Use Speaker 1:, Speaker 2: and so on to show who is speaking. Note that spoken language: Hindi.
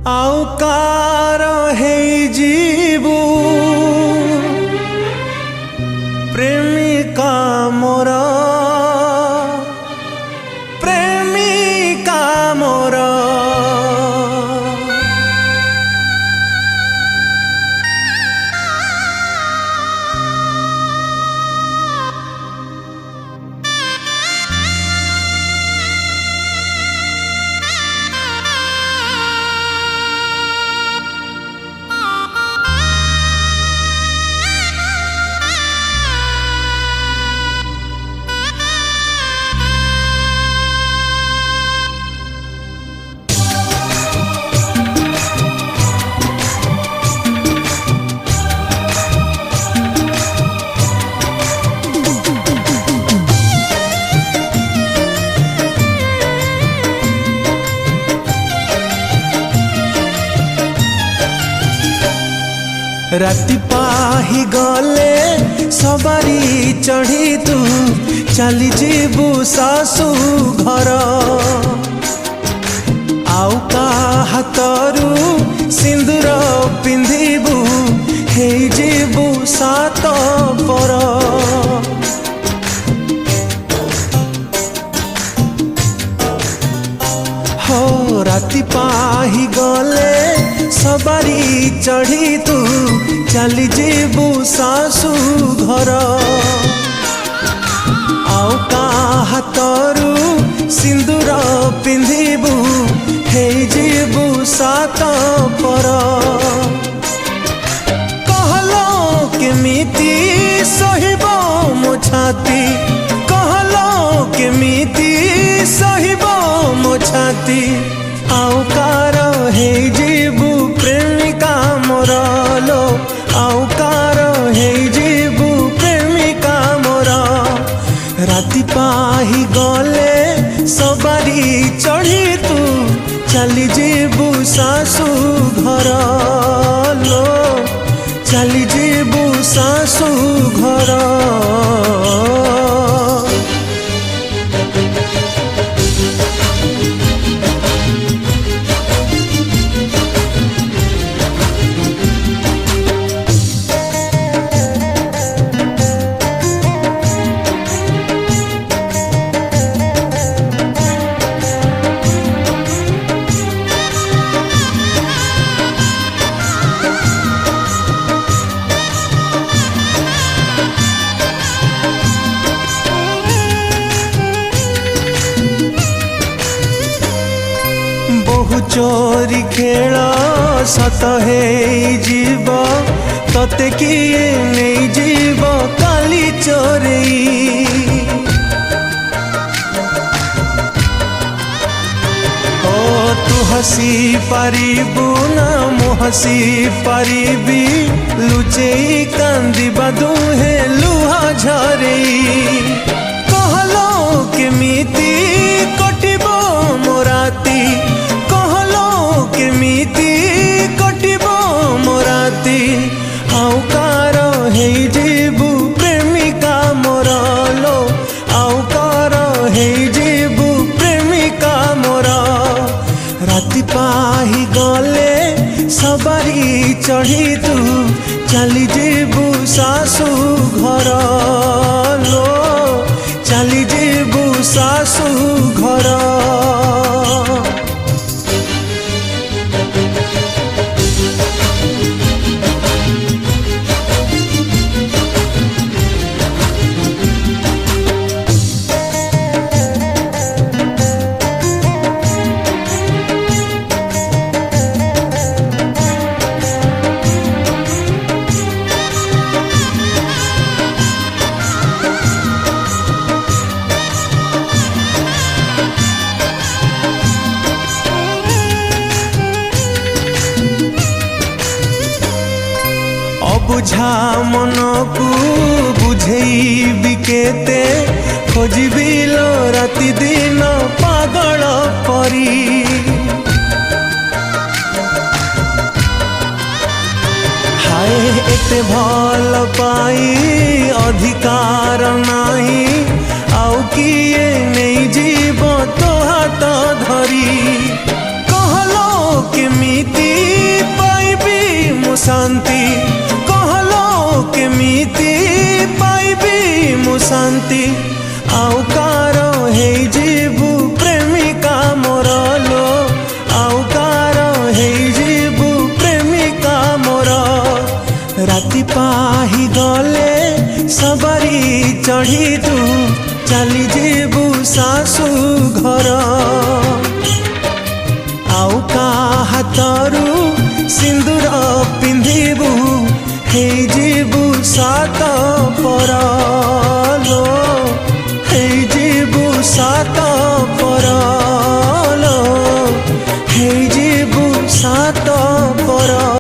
Speaker 1: आउ कार है जीवु प्रेमिका मोर प्रेमिका मोर राति पाही गले सवारी चढ़ी तू चली जीवु सासू घर आउ का हाथरू सिंदूर पिंधिबू हे जीवु सात पर हो राति पाही गले सवारी चढ़ी तू चली जीवु सासू घर आउ का हाथरू सिंदूर पिंधिबू हे जीवु सात पर कहलो केमिति सहिब मो छाती कहलो केमिति सहिब मो छाती आउ कार हे जीवु प्रेमिका मोर लो आउ कार हे जीवु प्रेमिका मोर राति पाही गले सवारी चढ़ी तू चली जीवु सासू घर लो चली जीवु सासू घर चोरी खेल सत है जीव तते किए नहीं जीव काली चोरी ओ तू हसी पारिबू ना मु हसी पारिबी लुचेई कांदिबा दुहे लुहा झरे कहलो केमिति कटिबो मोराती केमिति कटिबो मोराती आउ कार हे जीवु प्रेमिका मोर लो आउ कार हे जीवु प्रेमिका मोर राति पाही गले सवारी चढ़ी तू चली जीवु सासू घर लो चली जीवु सासू घर बुझा मन को बुझेबी केते खोजबी लो राति दिन पागल परी हाय एते भल पाई अधिकार नाही आउ किए नहीं जीव तो हाथ धरी कहलो केमिति पाइबी मु शांति कहलो केमिति पाइबी मु शांति आउ कार हे जीवु प्रेमिका मोर लो आउ कार हे जीवु प्रेमिका मोर राति पाही गले सबरी चढ़ी तू चली जीवु सासु घर आउ का हाथरू सिंदूर पिंधिबू हे जीवु सात पर लो हे जीवु सात पर लो हे जीवु सात पर।